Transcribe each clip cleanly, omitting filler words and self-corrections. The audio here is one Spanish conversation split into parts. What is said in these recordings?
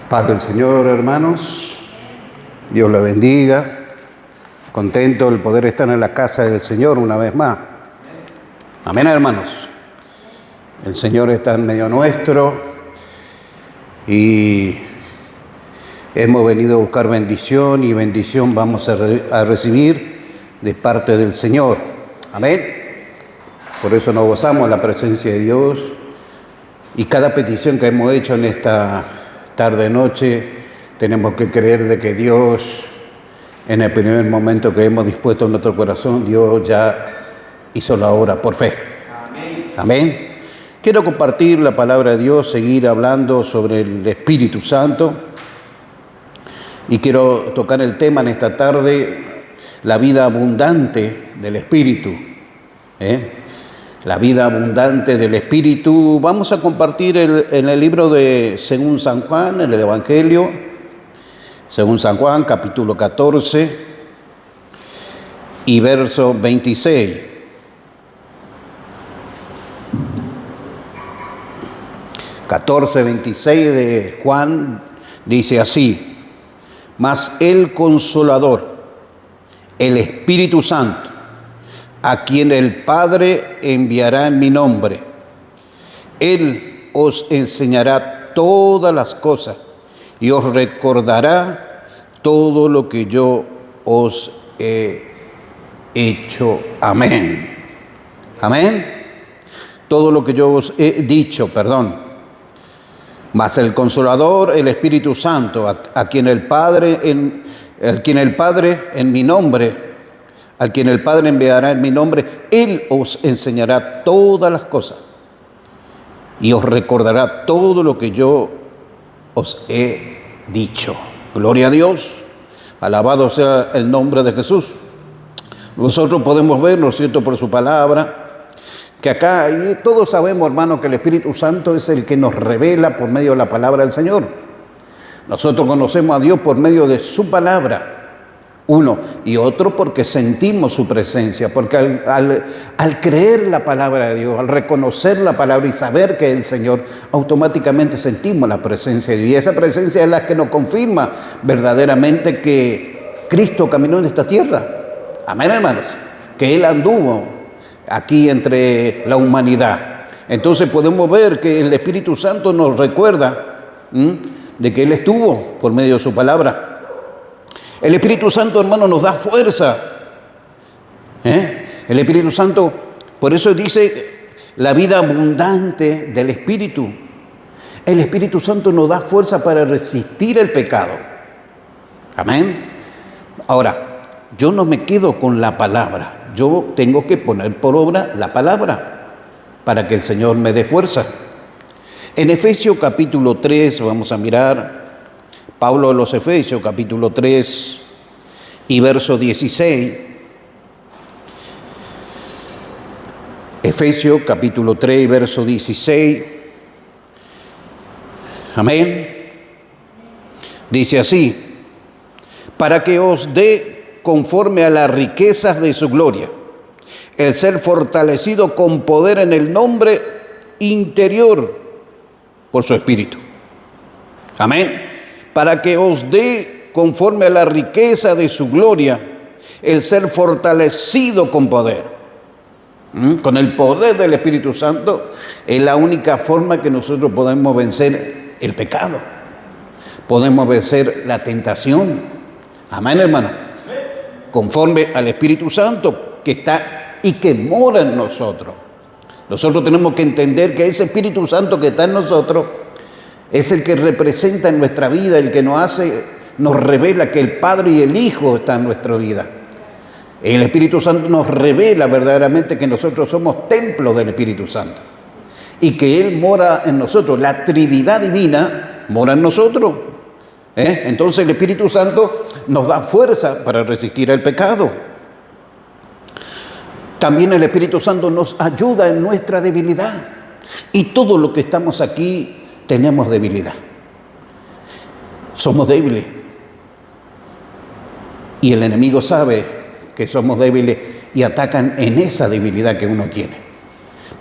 Paz del Señor, hermanos. Dios le bendiga. Contento el poder estar en la casa del Señor una vez más. Amén, hermanos. El Señor está en medio nuestro y hemos venido a buscar bendición, y bendición vamos a recibir de parte del Señor. Amén. Por eso nos gozamos en la presencia de Dios, y cada petición que hemos hecho en esta tarde-noche tenemos que creer de que Dios, en el primer momento que hemos dispuesto en nuestro corazón, Dios ya hizo la obra por fe. Amén. Amén. Quiero compartir la palabra de Dios, seguir hablando sobre el Espíritu Santo, y quiero tocar el tema en esta tarde, la vida abundante del Espíritu. La vida abundante del Espíritu. Vamos a compartir en el libro de según San Juan, en el Evangelio, según San Juan, capítulo 14 y verso 26. 14:26 de Juan dice así: mas el Consolador, el Espíritu Santo, a quien el Padre enviará en mi nombre, Él os enseñará todas las cosas y os recordará todo lo que yo os he hecho. Amén. Amén. Todo lo que yo os he dicho, Mas el Consolador, el Espíritu Santo, a quien el Padre en mi nombre, al quien el Padre enviará en mi nombre, Él os enseñará todas las cosas y os recordará todo lo que yo os he dicho. Gloria a Dios. Alabado sea el nombre de Jesús. Nosotros podemos ver, ¿no es cierto?, por su palabra, que acá, y todos sabemos, hermanos, que el Espíritu Santo es el que nos revela por medio de la palabra del Señor. Nosotros conocemos a Dios por medio de su palabra, uno, y otro porque sentimos su presencia, porque al creer la palabra de Dios, al reconocer la palabra y saber que es el Señor, automáticamente sentimos la presencia de Dios, y esa presencia es la que nos confirma verdaderamente que Cristo caminó en esta tierra. Amén, hermanos, que Él anduvo aquí entre la humanidad. Entonces podemos ver que el Espíritu Santo nos recuerda de que Él estuvo por medio de su palabra. El Espíritu Santo, hermano, nos da fuerza. El Espíritu Santo, por eso dice la vida abundante del Espíritu. El Espíritu Santo nos da fuerza para resistir el pecado. Amén. Ahora, yo no me quedo con la palabra. Yo tengo que poner por obra la palabra para que el Señor me dé fuerza. En Efesios capítulo 3, vamos a mirar, Pablo de los Efesios capítulo 3 y verso 16. Efesios capítulo 3 y verso 16. Amén. Dice así: para que os dé conforme a las riquezas de su gloria, el ser fortalecido con poder en el hombre interior por su Espíritu. Amén. Para que os dé conforme a la riqueza de su gloria, el ser fortalecido con poder. Con el poder del Espíritu Santo es la única forma que nosotros podemos vencer el pecado. Podemos vencer la tentación. Amén, hermano. Conforme al Espíritu Santo que está y que mora en nosotros. Nosotros tenemos que entender que ese Espíritu Santo que está en nosotros es el que representa en nuestra vida, el que nos revela que el Padre y el Hijo están en nuestra vida. El Espíritu Santo nos revela verdaderamente que nosotros somos templo del Espíritu Santo y que Él mora en nosotros. La Trinidad divina mora en nosotros. Entonces el Espíritu Santo nos da fuerza para resistir el pecado. También el Espíritu Santo nos ayuda en nuestra debilidad. Y todos los que estamos aquí tenemos debilidad. Somos débiles. Y el enemigo sabe que somos débiles y atacan en esa debilidad que uno tiene.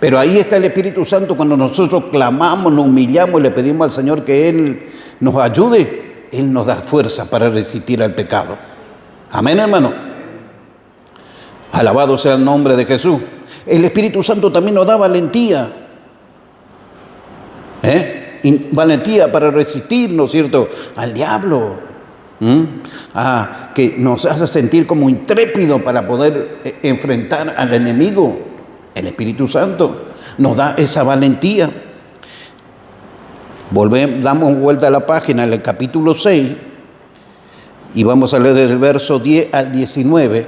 Pero ahí está el Espíritu Santo cuando nosotros clamamos, nos humillamos y le pedimos al Señor que Él nos ayude. Él nos da fuerza para resistir al pecado. Amén, hermano. Alabado sea el nombre de Jesús. El Espíritu Santo también nos da valentía. Valentía para resistir, ¿no es cierto?, al diablo. Que nos hace sentir como intrépidos para poder enfrentar al enemigo. El Espíritu Santo nos da esa valentía. Damos vuelta a la página en el capítulo 6 y vamos a leer del verso 10 al 19.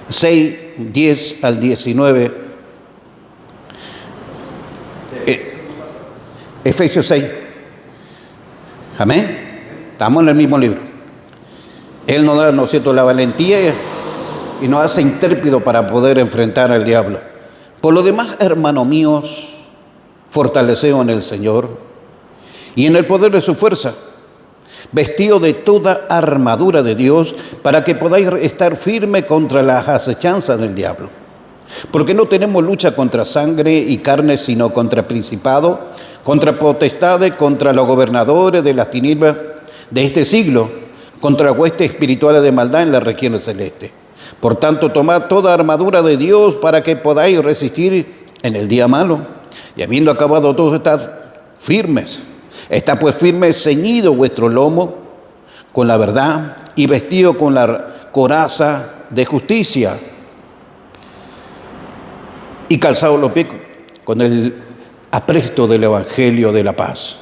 6, 10 al 19. Efesios 6. Amén. Estamos en el mismo libro. Él nos da, ¿no es cierto?, la valentía y nos hace intrépido para poder enfrentar al diablo. Por lo demás, hermanos míos, fortaleceos en el Señor y en el poder de su fuerza, vestidos de toda armadura de Dios, para que podáis estar firmes contra las acechanzas del diablo. Porque no tenemos lucha contra sangre y carne, sino contra principados, contra potestades, contra los gobernadores de las tinieblas de este siglo, contra huestes espirituales de maldad en las regiones celestes. Por tanto, tomad toda armadura de Dios para que podáis resistir en el día malo. Y habiendo acabado todo, estad firmes. Está pues firme, ceñido vuestro lomo con la verdad y vestido con la coraza de justicia. Y calzados los pies con el apresto del evangelio de la paz.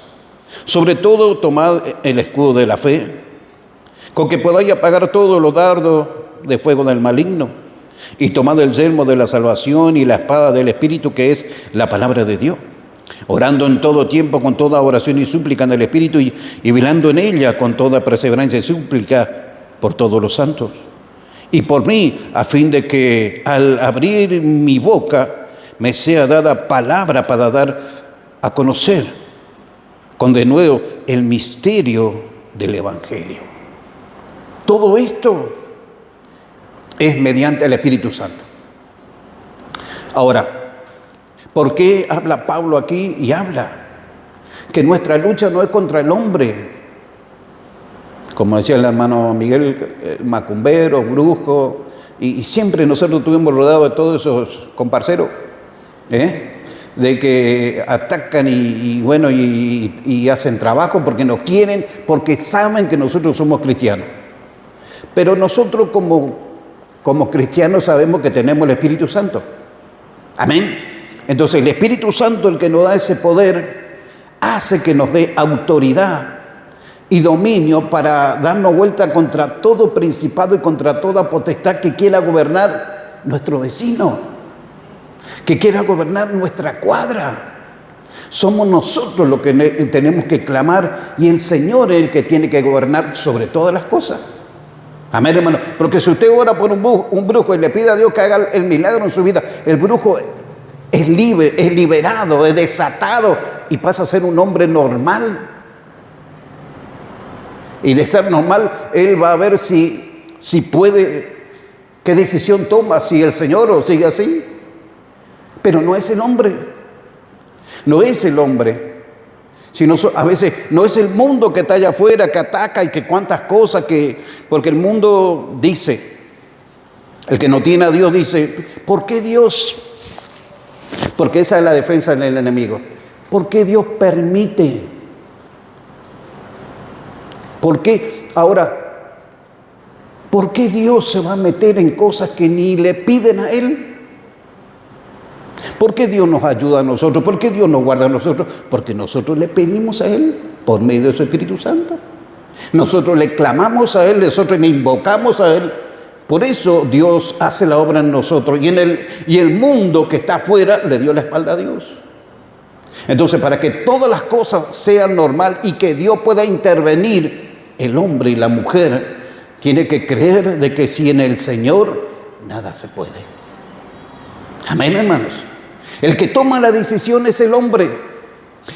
Sobre todo, tomad el escudo de la fe, con que podáis apagar todos los dardos de fuego del maligno, y tomad el yelmo de la salvación y la espada del Espíritu, que es la palabra de Dios, orando en todo tiempo con toda oración y súplica en el Espíritu, y velando en ella con toda perseverancia y súplica por todos los santos, y por mí, a fin de que al abrir mi boca me sea dada palabra para dar a conocer con denuedo el misterio del Evangelio. Todo esto es mediante el Espíritu Santo. Ahora, ¿por qué habla Pablo aquí? Y habla que nuestra lucha no es contra el hombre, como decía el hermano Miguel, macumbero, brujo, y siempre nosotros estuvimos rodeados de todos esos comparceros, de que atacan y hacen trabajo porque nos quieren, porque saben que nosotros somos cristianos. Pero nosotros como cristianos sabemos que tenemos el Espíritu Santo. Amén. Entonces el Espíritu Santo, el que nos da ese poder, hace que nos dé autoridad y dominio para darnos vuelta contra todo principado y contra toda potestad que quiera gobernar nuestro vecino, que quiera gobernar nuestra cuadra. Somos nosotros los que tenemos que clamar, y el Señor es el que tiene que gobernar sobre todas las cosas. Amén, hermano. Porque si usted ora por un brujo y le pide a Dios que haga el milagro en su vida, el brujo es libre, es liberado, es desatado y pasa a ser un hombre normal. Y de ser normal, él va a ver si puede, qué decisión toma, si el Señor o sigue así. Pero no es el hombre, no es el hombre, sino a veces no es el mundo que está allá afuera, que ataca y que cuantas cosas, porque el mundo dice, el que no tiene a Dios dice, ¿por qué Dios? Porque esa es la defensa del enemigo. ¿Por qué Dios permite? ¿Por qué? Ahora, ¿por qué Dios se va a meter en cosas que ni le piden a Él? ¿Por qué Dios nos ayuda a nosotros? ¿Por qué Dios nos guarda a nosotros? Porque nosotros le pedimos a Él por medio de su Espíritu Santo. Nosotros le clamamos a Él, nosotros le invocamos a Él. Por eso Dios hace la obra en nosotros. Y el mundo que está afuera le dio la espalda a Dios. Entonces, para que todas las cosas sean normal y que Dios pueda intervenir, el hombre y la mujer tiene que creer de que si en el Señor nada se puede. Amén, hermanos. El que toma la decisión es el hombre.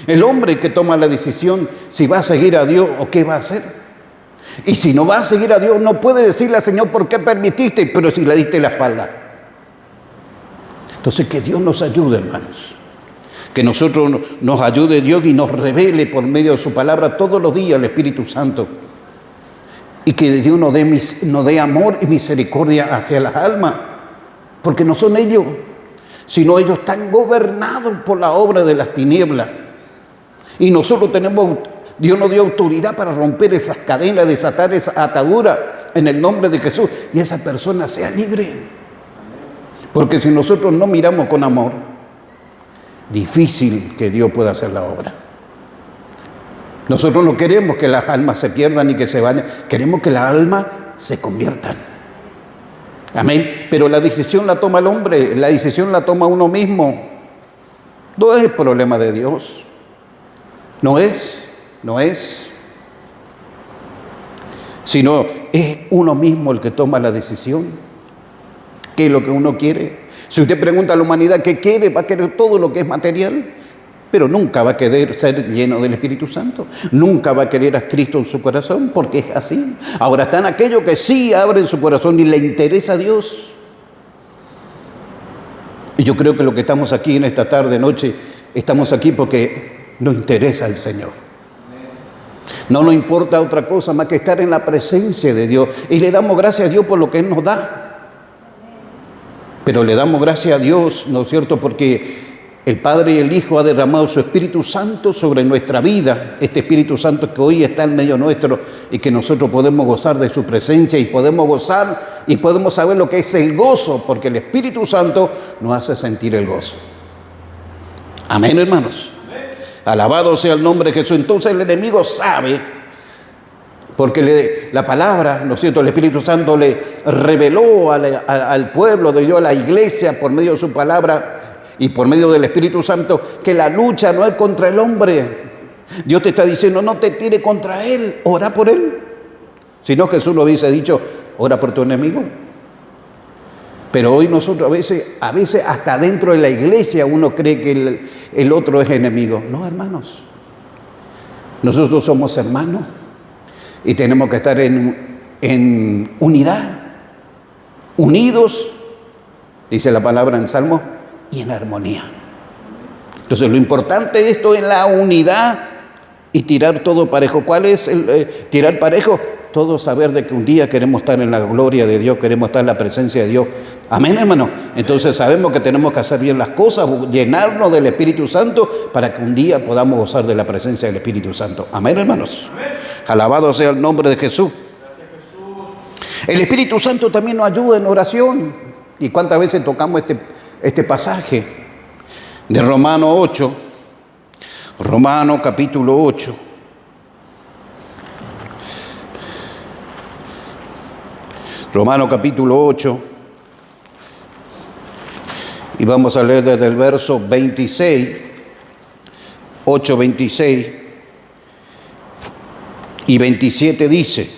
El hombre que toma la decisión si va a seguir a Dios o qué va a hacer. Y si no va a seguir a Dios, no puede decirle al Señor, ¿por qué permitiste? Pero si le diste la espalda. Entonces, que Dios nos ayude, hermanos. Que nosotros nos ayude Dios y nos revele por medio de su palabra todos los días el Espíritu Santo. Y que Dios nos dé amor y misericordia hacia las almas. Porque no son ellos, sino ellos están gobernados por la obra de las tinieblas. Y nosotros Dios nos dio autoridad para romper esas cadenas, desatar esa atadura en el nombre de Jesús. Y esa persona sea libre. Porque si nosotros no miramos con amor, difícil que Dios pueda hacer la obra. Nosotros no queremos que las almas se pierdan ni que se vayan. Queremos que las almas se conviertan. Amén. Pero la decisión la toma el hombre, la decisión la toma uno mismo. No es el problema de Dios. No es. Sino es uno mismo el que toma la decisión. ¿Qué es lo que uno quiere? Si usted pregunta a la humanidad qué quiere, va a querer todo lo que es material, pero nunca va a querer ser lleno del Espíritu Santo. Nunca va a querer a Cristo en su corazón, porque es así. Ahora están aquellos que sí abren su corazón y le interesa a Dios. Y yo creo que lo que estamos aquí en esta tarde, noche, estamos aquí porque nos interesa el Señor. No nos importa otra cosa más que estar en la presencia de Dios. Y le damos gracias a Dios por lo que Él nos da. Pero le damos gracias a Dios, ¿no es cierto? Porque el Padre y el Hijo ha derramado su Espíritu Santo sobre nuestra vida. Este Espíritu Santo que hoy está en medio nuestro y que nosotros podemos gozar de su presencia y podemos gozar y podemos saber lo que es el gozo, porque el Espíritu Santo nos hace sentir el gozo. Amén, hermanos. Alabado sea el nombre de Jesús. Entonces el enemigo sabe, porque la palabra, ¿no es cierto?, el Espíritu Santo le reveló al pueblo de Dios, a la iglesia, por medio de su palabra y por medio del Espíritu Santo, que la lucha no es contra el hombre. Dios te está diciendo, no te tire contra él, ora por él. Si no, Jesús lo hubiese dicho, ora por tu enemigo. Pero hoy nosotros a veces hasta dentro de la iglesia uno cree que el otro es enemigo. No, hermanos. Nosotros somos hermanos y tenemos que estar en unidad, unidos, dice la palabra en Salmo, y en armonía. Entonces lo importante de esto es la unidad y tirar todo parejo. ¿Cuál es tirar parejo? Todo saber de que un día queremos estar en la gloria de Dios, queremos estar en la presencia de Dios. Amén, hermano. Entonces sabemos que tenemos que hacer bien las cosas, llenarnos del Espíritu Santo para que un día podamos gozar de la presencia del Espíritu Santo. Amén, hermanos. Amén. Alabado sea el nombre de Jesús. Gracias, Jesús. El Espíritu Santo también nos ayuda en oración. ¿Y cuántas veces tocamos este pasaje de Romano 8? Romano capítulo 8. Romano capítulo 8. Y vamos a leer desde el verso 26, 8:26 y 27 dice: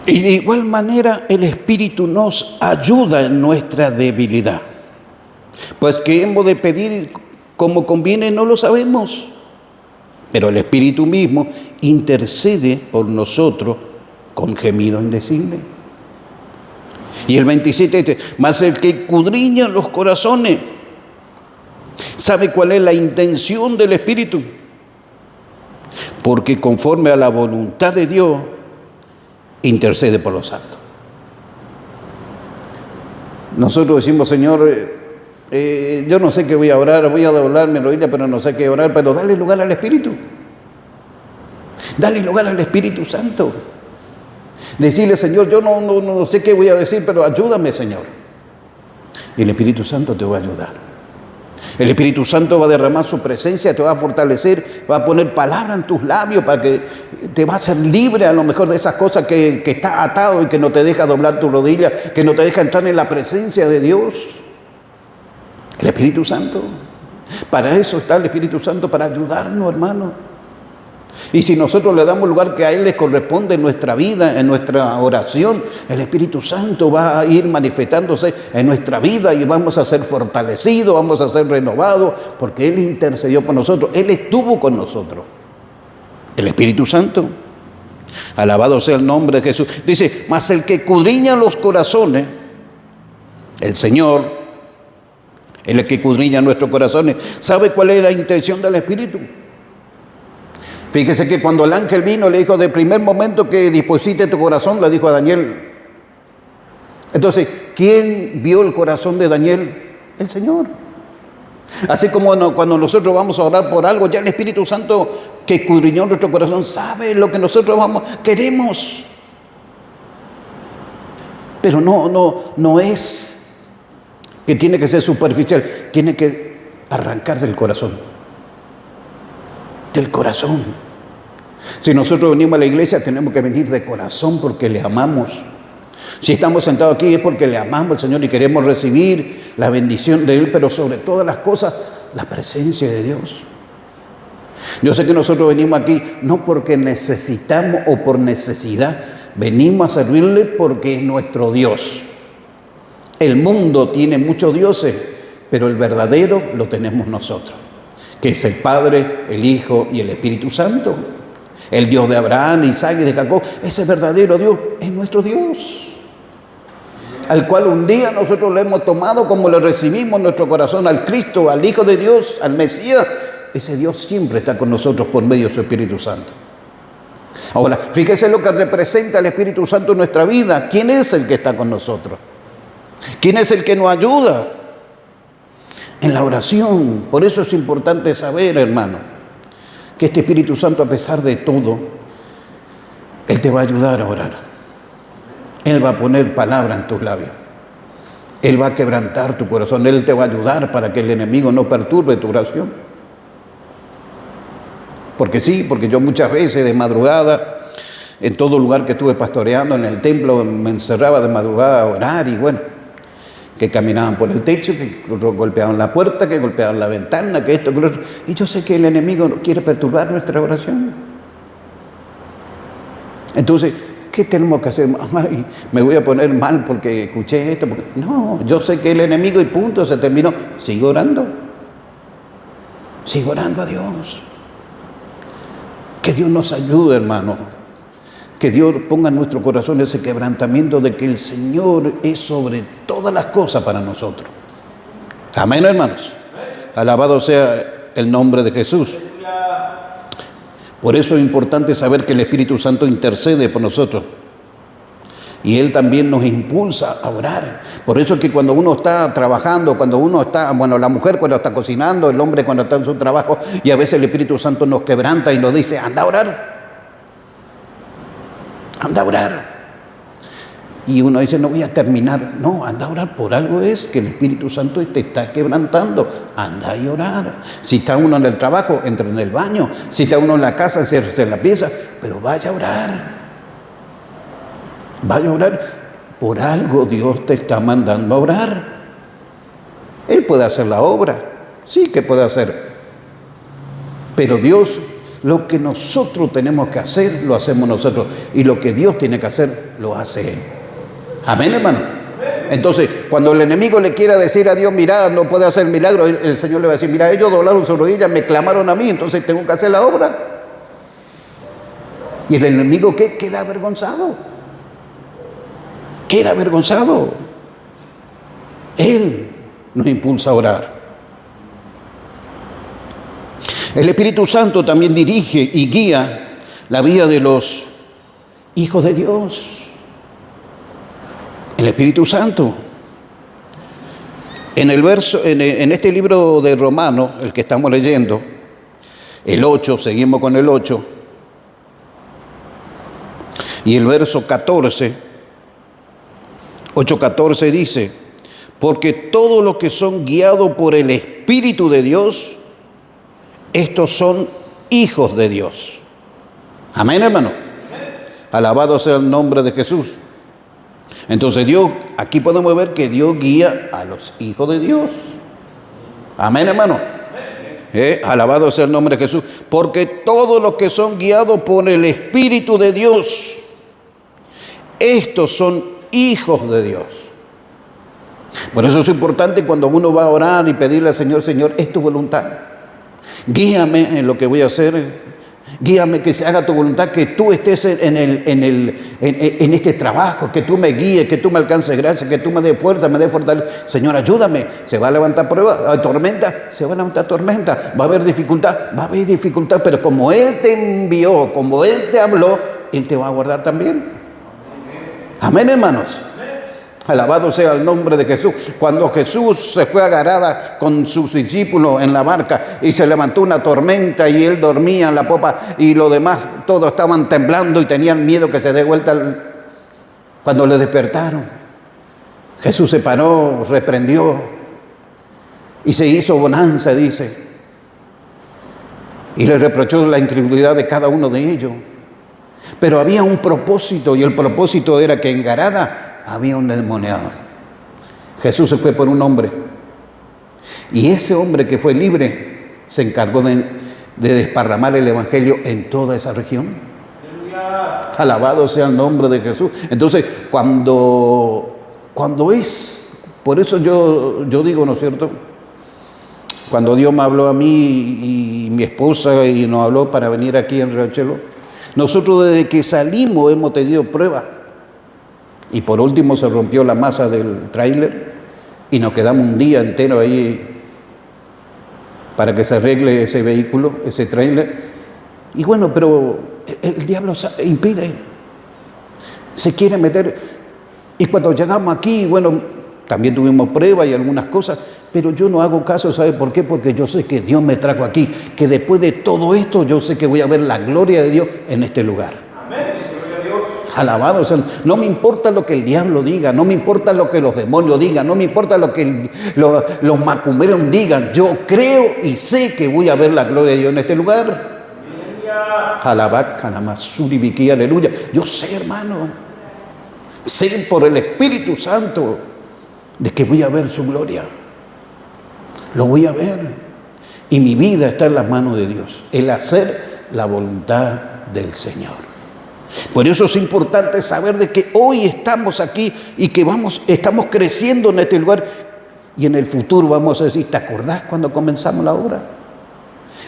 y de igual manera el Espíritu nos ayuda en nuestra debilidad, pues que hemos de pedir como conviene no lo sabemos, pero el Espíritu mismo intercede por nosotros con gemido indecible. Y el 27 dice: mas el que escudriña los corazones sabe cuál es la intención del Espíritu, porque conforme a la voluntad de Dios intercede por los santos. Nosotros decimos: Señor, yo no sé qué voy a orar, voy a doblarme rodilla, pero no sé qué orar. Pero dale lugar al Espíritu, dale lugar al Espíritu Santo. Decirle: Señor, yo no sé qué voy a decir, pero ayúdame, Señor. Y el Espíritu Santo te va a ayudar. El Espíritu Santo va a derramar su presencia, te va a fortalecer, va a poner palabra en tus labios para que te va a hacer libre a lo mejor de esas cosas que está atado y que no te deja doblar tu rodilla, que no te deja entrar en la presencia de Dios. El Espíritu Santo. Para eso está el Espíritu Santo, para ayudarnos, hermano. Y si nosotros le damos lugar que a Él le corresponde en nuestra vida, en nuestra oración, el Espíritu Santo va a ir manifestándose en nuestra vida y vamos a ser fortalecidos, vamos a ser renovados, porque Él intercedió por nosotros, Él estuvo con nosotros. El Espíritu Santo. Alabado sea el nombre de Jesús. Dice: mas el que escudriña los corazones, el Señor, Él es el que escudriña nuestros corazones. ¿Sabe cuál es la intención del Espíritu? Fíjese que cuando el ángel vino, le dijo, de primer momento que dispusiste tu corazón, le dijo a Daniel. Entonces, ¿quién vio el corazón de Daniel? El Señor. Así como cuando nosotros vamos a orar por algo, ya el Espíritu Santo que escudriñó nuestro corazón sabe lo que nosotros queremos. Pero no es que tiene que ser superficial, tiene que arrancar del corazón. Del corazón. Si nosotros venimos a la iglesia, tenemos que venir de corazón porque le amamos. Si estamos sentados aquí es porque le amamos al Señor y queremos recibir la bendición de Él, pero sobre todas las cosas, la presencia de Dios. Yo sé que nosotros venimos aquí no porque necesitamos o por necesidad, venimos a servirle porque es nuestro Dios. El mundo tiene muchos dioses, pero el verdadero lo tenemos nosotros, que es el Padre, el Hijo y el Espíritu Santo. El Dios de Abraham, Isaac y de Jacob, ese verdadero Dios es nuestro Dios, al cual un día nosotros le hemos tomado como le recibimos en nuestro corazón al Cristo, al Hijo de Dios, al Mesías. Ese Dios siempre está con nosotros por medio de su Espíritu Santo. Ahora, fíjese lo que representa el Espíritu Santo en nuestra vida. ¿Quién es el que está con nosotros? ¿Quién es el que nos ayuda? En la oración. Por eso es importante saber, hermano, que este Espíritu Santo, a pesar de todo, Él te va a ayudar a orar. Él va a poner palabra en tus labios. Él va a quebrantar tu corazón. Él te va a ayudar para que el enemigo no perturbe tu oración. Porque sí, porque yo muchas veces de madrugada, en todo lugar que estuve pastoreando, en el templo, me encerraba de madrugada a orar y bueno, que caminaban por el techo, que golpeaban la puerta, que golpeaban la ventana, que esto, que lo otro. Y yo sé que el enemigo quiere perturbar nuestra oración. Entonces, ¿qué tenemos que hacer? Ay, me voy a poner mal porque escuché esto. No, yo sé que el enemigo y punto, se terminó. Sigo orando. Sigo orando a Dios. Que Dios nos ayude, hermano. Que Dios ponga en nuestro corazón ese quebrantamiento de que el Señor es sobre todas las cosas para nosotros. Amén, hermanos. Alabado sea el nombre de Jesús. Por eso es importante saber que el Espíritu Santo intercede por nosotros. Y Él también nos impulsa a orar. Por eso es que cuando uno está trabajando, cuando uno está, bueno, la mujer cuando está cocinando, el hombre cuando está en su trabajo, y a veces el Espíritu Santo nos quebranta y nos dice, anda a orar. Anda a orar. Y uno dice, no voy a terminar. No, anda a orar. Por algo es que el Espíritu Santo te está quebrantando. Anda a orar. Si está uno en el trabajo, entra en el baño. Si está uno en la casa, enciérrese en la pieza. Pero vaya a orar. Vaya a orar. Por algo Dios te está mandando a orar. Él puede hacer la obra. Sí que puede hacer. Pero Dios, lo que nosotros tenemos que hacer, lo hacemos nosotros. Y lo que Dios tiene que hacer, lo hace Él. Amén, hermano. Entonces, cuando el enemigo le quiera decir a Dios, mira, no puede hacer milagro, el Señor le va a decir, mira, ellos doblaron sus rodillas, me clamaron a mí, entonces tengo que hacer la obra. Y el enemigo, ¿qué? Queda avergonzado. Queda avergonzado. Él nos impulsa a orar. El Espíritu Santo también dirige y guía la vida de los hijos de Dios. El Espíritu Santo. En este libro de Romanos, el que estamos leyendo, el 8, seguimos con el 8, y el verso 14, 8:14 dice, porque todos los que son guiados por el Espíritu de Dios, estos son hijos de Dios. Amén, hermano. Alabado sea el nombre de Jesús. Entonces Dios, aquí podemos ver que Dios guía a los hijos de Dios. Amén, hermano. Alabado sea el nombre de Jesús. Porque todos los que son guiados por el Espíritu de Dios, estos son hijos de Dios. Por eso es importante cuando uno va a orar y pedirle al Señor, Señor, es tu voluntad. Guíame en lo que voy a hacer. Guíame que se haga tu voluntad, que tú estés en este trabajo, que tú me guíes, que tú me alcances gracia, que tú me des fuerza, me des fortaleza. Señor, ayúdame. Se va a levantar prueba, tormenta, se va a levantar tormenta. Va a haber dificultad, pero como Él te envió, como Él te habló, Él te va a guardar también. Amén, hermanos. Alabado sea el nombre de Jesús. Cuando Jesús se fue a Gadara con sus discípulos en la barca y se levantó una tormenta y él dormía en la popa y los demás todos estaban temblando y tenían miedo que se dé vuelta. Cuando le despertaron, Jesús se paró, reprendió y se hizo bonanza, dice, y le reprochó la incredulidad de cada uno de ellos. Pero había un propósito, y el propósito era que en Gadara había un endemoniado. Jesús se fue por un hombre, y ese hombre que fue libre se encargó de desparramar el evangelio en toda esa región. Alabado sea el nombre de Jesús. Entonces, cuando es, por eso yo digo, ¿no es cierto? Cuando Dios me habló a mí y mi esposa y nos habló para venir aquí en Riachuelo, nosotros desde que salimos hemos tenido pruebas. Y por último se rompió la masa del tráiler y nos quedamos un día entero ahí para que se arregle ese vehículo, ese tráiler. Y bueno, pero el diablo impide, se quiere meter. Y cuando llegamos aquí, bueno, también tuvimos pruebas y algunas cosas, pero yo no hago caso. ¿Sabe por qué? Porque yo sé que Dios me trajo aquí, que después de todo esto yo sé que voy a ver la gloria de Dios en este lugar. Alabado, o sea, no me importa lo que el diablo diga, no me importa lo que los demonios digan, no me importa lo que los macumberos digan. Yo creo y sé que voy a ver la gloria de Dios en este lugar. Alabad, Canamasuri, Vicky, aleluya. Yo sé, hermano, sé por el Espíritu Santo de que voy a ver su gloria. Lo voy a ver. Y mi vida está en las manos de Dios, el hacer la voluntad del Señor. Por eso es importante saber de que hoy estamos aquí y que estamos creciendo en este lugar, y en el futuro vamos a decir, ¿te acordás cuando comenzamos la obra?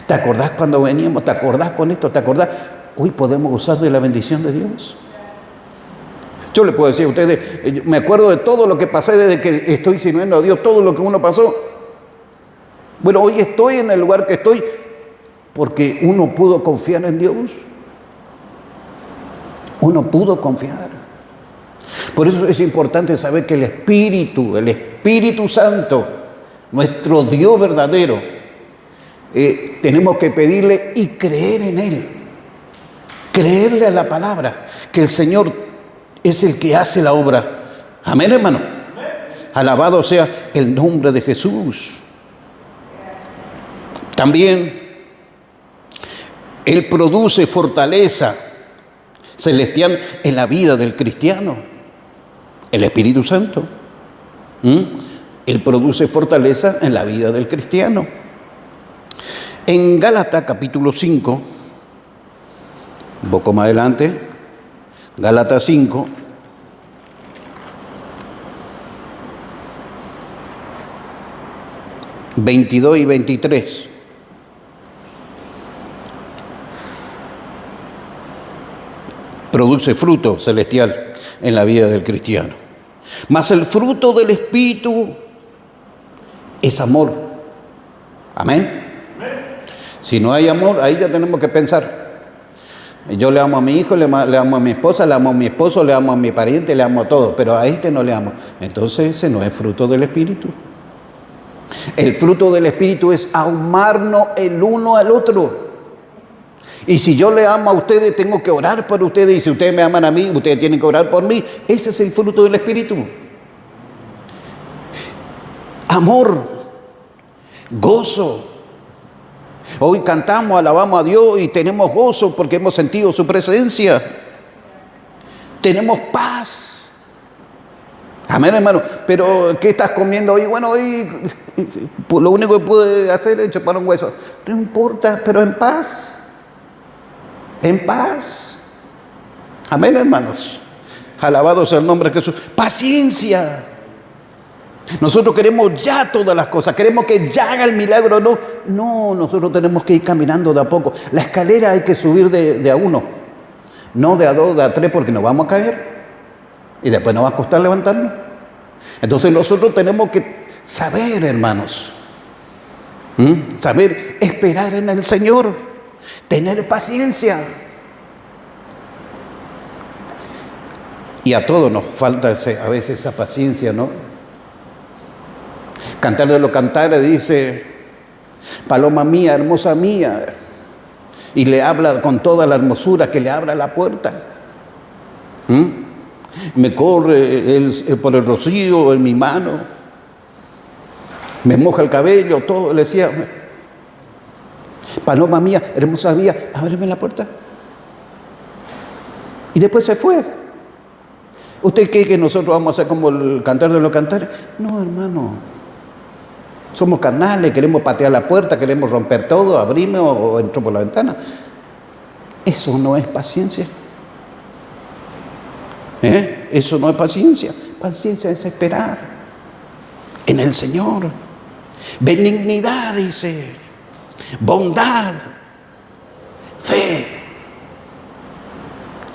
¿Te acordás cuando veníamos? ¿Te acordás con esto? ¿Te acordás? Hoy podemos gozar de la bendición de Dios. Yo le puedo decir a ustedes, me acuerdo de todo lo que pasé desde que estoy sirviendo a Dios, todo lo que uno pasó. Bueno, hoy estoy en el lugar que estoy porque uno pudo confiar en Dios. Uno pudo confiar. Por eso es importante saber que el Espíritu Santo, nuestro Dios verdadero, tenemos que pedirle y creer en Él. Creerle a la palabra, que el Señor es el que hace la obra. Amén, hermano. Alabado sea el nombre de Jesús. También Él produce fortaleza celestial en la vida del cristiano. El Espíritu Santo. Él produce fortaleza en la vida del cristiano. En Gálatas capítulo 5, un poco más adelante, Gálatas 5, ...22 y 23... produce fruto celestial en la vida del cristiano. Mas el fruto del Espíritu es amor. Amén. Si no hay amor, ahí ya tenemos que pensar. Yo le amo a mi hijo, le amo a mi esposa, le amo a mi esposo, le amo a mi pariente, le amo a todos, pero a este no le amo. Entonces ese no es fruto del Espíritu. El fruto del Espíritu es amarnos el uno al otro. Y si yo le amo a ustedes, tengo que orar por ustedes. Y si ustedes me aman a mí, ustedes tienen que orar por mí. Ese es el fruto del Espíritu. Amor, gozo. Hoy cantamos, alabamos a Dios y tenemos gozo porque hemos sentido su presencia. Tenemos paz. Amén, hermano. Pero ¿qué estás comiendo hoy? Bueno, hoy lo único que pude hacer es chupar un hueso. No importa, pero en paz. En paz. Amén, hermanos. Alabado sea el nombre de Jesús. Paciencia. Nosotros queremos ya todas las cosas, queremos que ya haga el milagro. No, nosotros tenemos que ir caminando de a poco. La escalera hay que subir de a uno, no de a dos, de a tres, porque nos vamos a caer y después nos va a costar levantarnos. Entonces nosotros tenemos que saber, hermanos, saber esperar en el Señor, tener paciencia. Y a todos nos falta a veces esa paciencia, ¿no? Cantar de los Cantares dice: paloma mía, hermosa mía, y le habla con toda la hermosura, que le abra la puerta. Me corre por el rocío en mi mano, me moja el cabello, todo. Le decía: paloma mía, hermosa mía, ábreme la puerta. Y después se fue. ¿Usted cree que nosotros vamos a hacer como el Cantar de los Cantares? No, hermano. Somos carnales, queremos patear la puerta, queremos romper todo, abrirme o entro por la ventana. Eso no es paciencia. Eso no es paciencia. Paciencia es esperar en el Señor. Benignidad, dice. Bondad.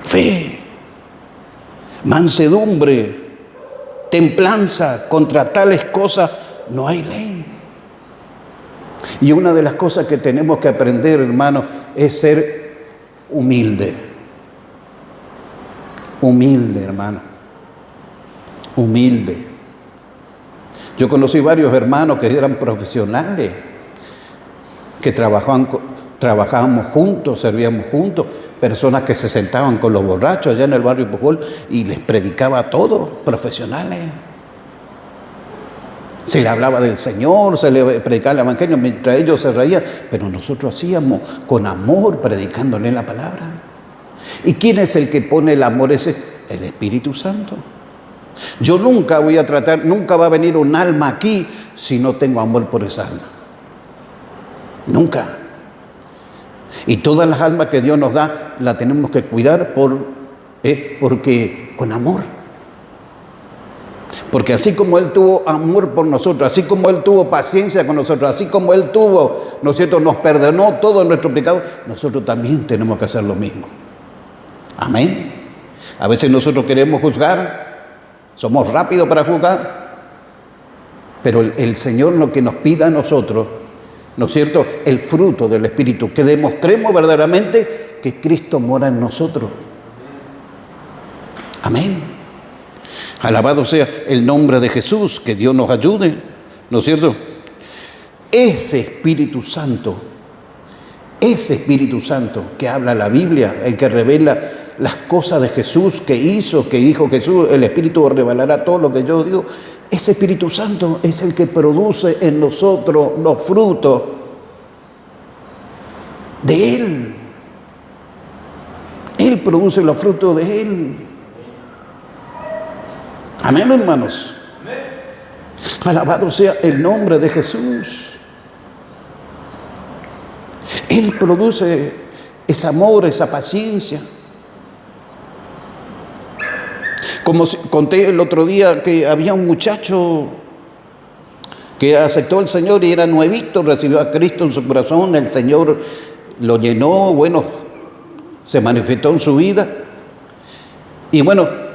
Fe. Mansedumbre. Templanza. Contra tales cosas no hay ley. Y una de las cosas que tenemos que aprender, hermano, es ser humilde. Humilde, hermano. Humilde. Yo conocí varios hermanos que eran profesionales, que trabajábamos juntos, servíamos juntos, personas que se sentaban con los borrachos allá en el barrio Pujol y les predicaba todo, profesionales. Se le hablaba del Señor, se le predicaba el Evangelio, mientras ellos se reían, pero nosotros hacíamos con amor, predicándole la palabra. ¿Y quién es el que pone el amor ese? El Espíritu Santo. Yo nunca va a venir un alma aquí si no tengo amor por esa alma. Nunca. Y todas las almas que Dios nos da, las tenemos que cuidar porque con amor. Porque así como Él tuvo amor por nosotros, así como Él tuvo paciencia con nosotros, así como Él tuvo, ¿no es cierto?, nos perdonó todos nuestros pecados, nosotros también tenemos que hacer lo mismo. Amén. A veces nosotros queremos juzgar, somos rápidos para juzgar, pero el Señor lo que nos pide a nosotros, ¿no es cierto?, el fruto del Espíritu, que demostremos verdaderamente que Cristo mora en nosotros. Amén. Alabado sea el nombre de Jesús, que Dios nos ayude, ¿no es cierto? Ese Espíritu Santo que habla la Biblia, el que revela las cosas de Jesús, que dijo Jesús, el Espíritu revelará todo lo que yo digo. Ese Espíritu Santo es el que produce en nosotros los frutos de Él. Él produce los frutos de Él. Amén, hermanos. Alabado sea el nombre de Jesús. Él produce ese amor, esa paciencia. Como conté el otro día, que había un muchacho que aceptó al Señor y era nuevito, recibió a Cristo en su corazón, el Señor lo llenó, se manifestó en su vida. Y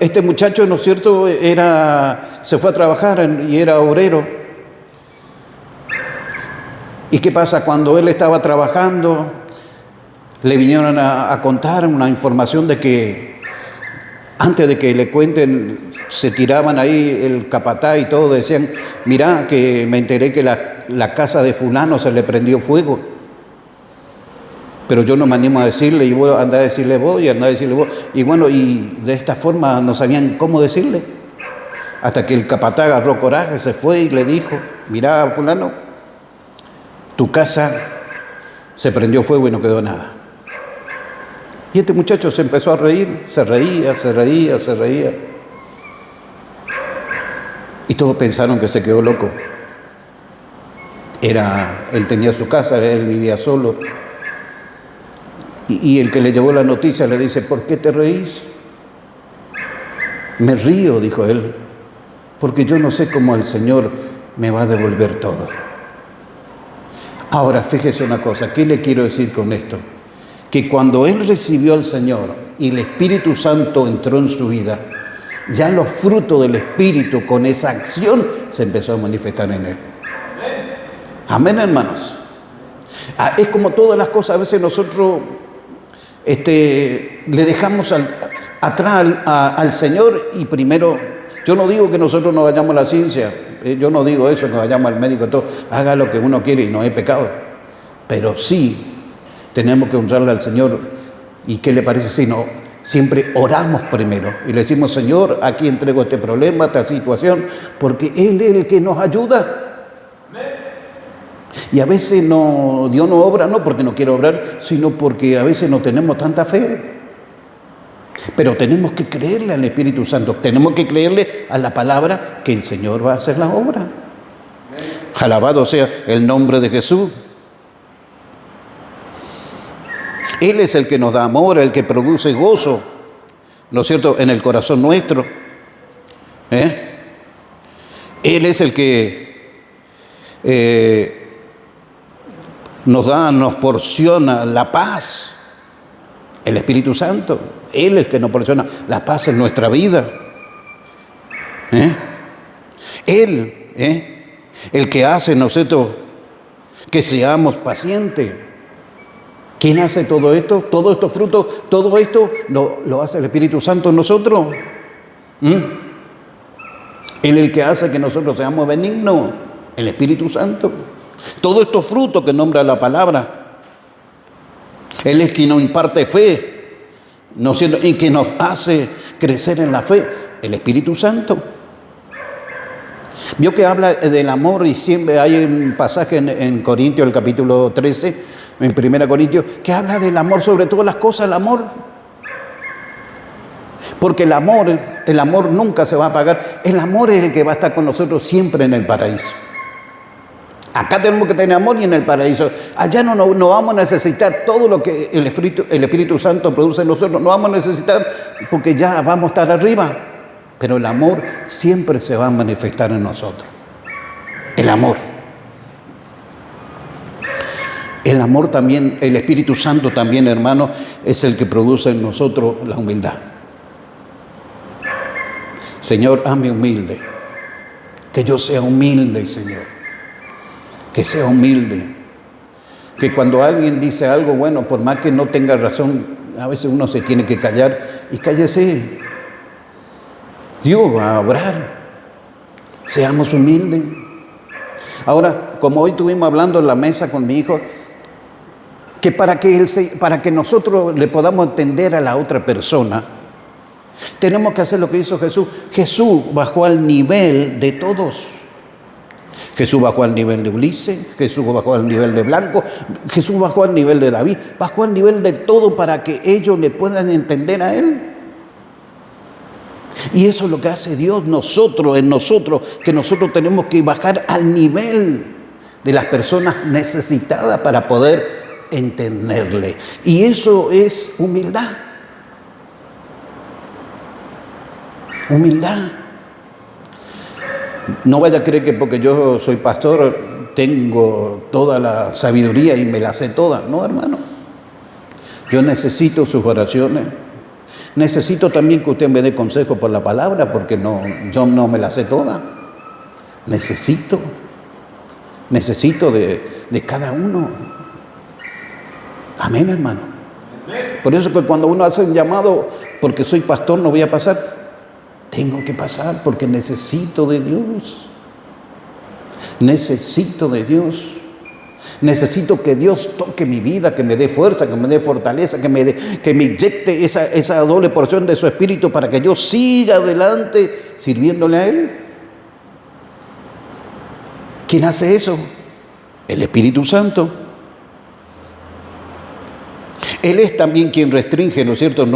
este muchacho, ¿no es cierto?, se fue a trabajar y era obrero. ¿Y qué pasa? Cuando él estaba trabajando, le vinieron a contar una información de que antes de que le cuenten, se tiraban ahí el capataz y todo, decían: mirá, que me enteré que la casa de fulano se le prendió fuego. Pero yo no me animo a decirle, y voy a andar a decirle vos, y andar a decirle vos. Y de esta forma no sabían cómo decirle. Hasta que el capataz agarró coraje, se fue y le dijo: mirá, fulano, tu casa se prendió fuego y no quedó nada. Y este muchacho se empezó a reír, se reía. Y todos pensaron que se quedó loco. Él tenía su casa, él vivía solo. Y el que le llevó la noticia le dice: ¿por qué te reís? Me río, dijo él, porque yo no sé cómo el Señor me va a devolver todo. Ahora, fíjese una cosa, ¿qué le quiero decir con esto? Que cuando él recibió al Señor y el Espíritu Santo entró en su vida, ya los frutos del Espíritu con esa acción se empezó a manifestar en él. Amén, hermanos. Es como todas las cosas, a veces nosotros le dejamos atrás al Señor y primero, yo no digo que nosotros nos vayamos a la ciencia, yo no digo eso, que vayamos al médico, todo, haga lo que uno quiere y no es pecado, pero sí tenemos que honrarle al Señor. ¿Y qué le parece si no? Siempre oramos primero y le decimos, Señor, aquí entrego este problema, esta situación, porque Él es el que nos ayuda. Y a veces Dios no obra, no porque no quiere obrar, sino porque a veces no tenemos tanta fe. Pero tenemos que creerle al Espíritu Santo, tenemos que creerle a la palabra que el Señor va a hacer la obra. Alabado sea el nombre de Jesús. Él es el que nos da amor, el que produce gozo, ¿no es cierto?, en el corazón nuestro. Él es el que nos porciona la paz. El Espíritu Santo, Él es el que nos proporciona la paz en nuestra vida. Él, el que hace, ¿no es cierto?, que seamos pacientes. ¿Quién hace todo esto? Todos estos frutos, todo esto lo hace el Espíritu Santo en nosotros. Él es el que hace que nosotros seamos benignos, el Espíritu Santo. Todos estos frutos que nombra la palabra. Él es quien nos imparte fe, ¿no es cierto?, y que nos hace crecer en la fe, el Espíritu Santo. Vio que habla del amor y siempre hay un pasaje en Corintios, el capítulo 13, en 1 Corintios, que habla del amor, sobre todas las cosas, el amor. Porque el amor nunca se va a apagar. El amor es el que va a estar con nosotros siempre en el paraíso. Acá tenemos que tener amor y en el paraíso. Allá no vamos a necesitar todo lo que el Espíritu Santo produce en nosotros. No vamos a necesitar porque ya vamos a estar arriba. Pero el amor siempre se va a manifestar en nosotros. El amor. El amor también, el Espíritu Santo también, hermano, es el que produce en nosotros la humildad. Señor, hazme humilde. Que yo sea humilde, Señor. Que sea humilde, que cuando alguien dice algo, bueno, por más que no tenga razón, a veces uno se tiene que callar y cállese. Dios va a obrar. Seamos humildes. Ahora, como hoy estuvimos hablando en la mesa con mi hijo, que para que nosotros le podamos entender a la otra persona, tenemos que hacer lo que hizo Jesús. Jesús bajó al nivel de todos. Jesús bajó al nivel de Ulises, Jesús bajó al nivel de Blanco, Jesús bajó al nivel de David, bajó al nivel de todo para que ellos le puedan entender a Él. Y eso es lo que hace Dios en nosotros, que nosotros tenemos que bajar al nivel de las personas necesitadas para poder entenderle. Y eso es humildad. Humildad. No vaya a creer que porque yo soy pastor tengo toda la sabiduría y me la sé toda. No, hermano. Yo necesito sus oraciones. Necesito también que usted me dé consejo por la palabra, porque yo no me la sé toda. Necesito de cada uno. Amén, hermano. Por eso que cuando uno hace un llamado, porque soy pastor no voy a pasar. Tengo que pasar porque necesito de Dios. Necesito de Dios. Necesito que Dios toque mi vida, que me dé fuerza, que me dé fortaleza, que me inyecte esa doble porción de su espíritu para que yo siga adelante sirviéndole a Él. ¿Quién hace eso? El Espíritu Santo. Él es también quien restringe, ¿no es cierto?,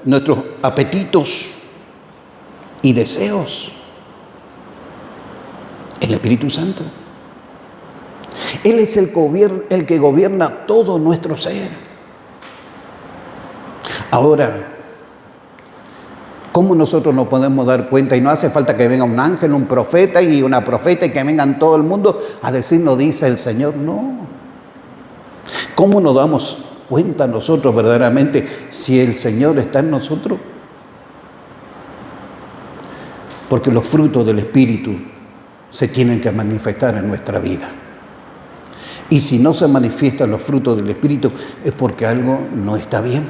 nuestros apetitos y deseos. El Espíritu Santo. Él es el que gobierna todo nuestro ser. Ahora, ¿Cómo nosotros nos podemos dar cuenta? Y no hace falta que venga un ángel, un profeta y una profeta y que vengan todo el mundo a decirnos, dice el Señor. No. ¿Cómo nos damos cuenta nosotros verdaderamente si el Señor está en nosotros? Porque los frutos del Espíritu se tienen que manifestar en nuestra vida. Y si no se manifiestan los frutos del Espíritu es porque algo no está bien.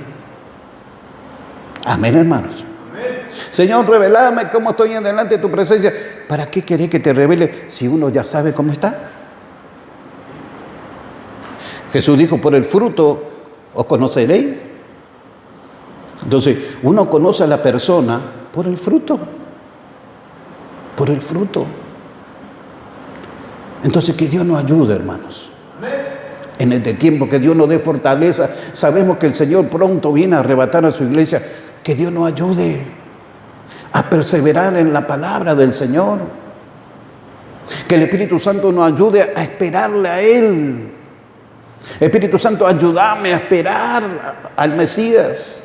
Amén, hermanos. Señor, revelame cómo estoy en delante de tu presencia. ¿Para qué querés que te revele si uno ya sabe cómo está? Jesús dijo, por el fruto os conoceréis. Entonces, uno conoce a la persona por el fruto. Por el fruto. Entonces, que Dios nos ayude, hermanos. En este tiempo, que Dios nos dé fortaleza. Sabemos que el Señor pronto viene a arrebatar a su iglesia. Que Dios nos ayude a perseverar en la palabra del Señor. Que el Espíritu Santo nos ayude a esperarle a Él. Espíritu Santo, ayúdame a esperar al Mesías.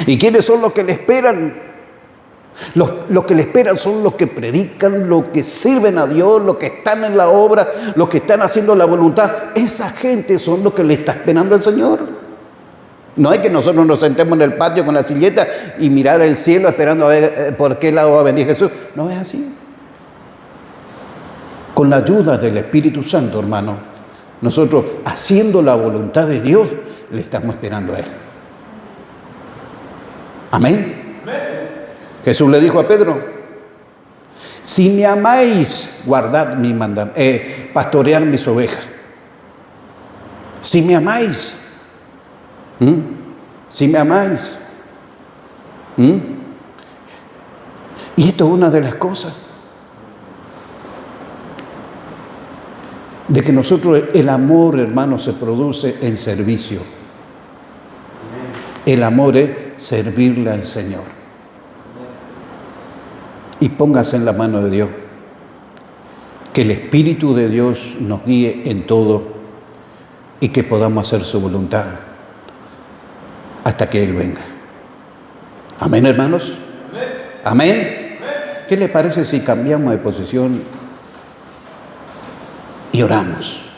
¿Y quiénes son los que le esperan? Los que le esperan son los que predican, los que sirven a Dios, los que están en la obra, los que están haciendo la voluntad. Esa gente son los que le está esperando al Señor. No es que nosotros nos sentemos en el patio con la silleta y mirar el cielo esperando a ver por qué lado va a venir Jesús. No es así. Con la ayuda del Espíritu Santo, hermano, nosotros haciendo la voluntad de Dios, le estamos esperando a Él. Amén. Jesús le dijo a Pedro, si me amáis, guardad mi mandamiento, pastorear mis ovejas. Si me amáis, si me amáis. Y esto es una de las cosas de que nosotros, el amor, hermano, se produce en servicio. El amor es servirle al Señor. Y póngase en la mano de Dios. Que el Espíritu de Dios nos guíe en todo y que podamos hacer su voluntad hasta que Él venga. Amén, hermanos. Amén. ¿Qué le parece si cambiamos de posición y oramos?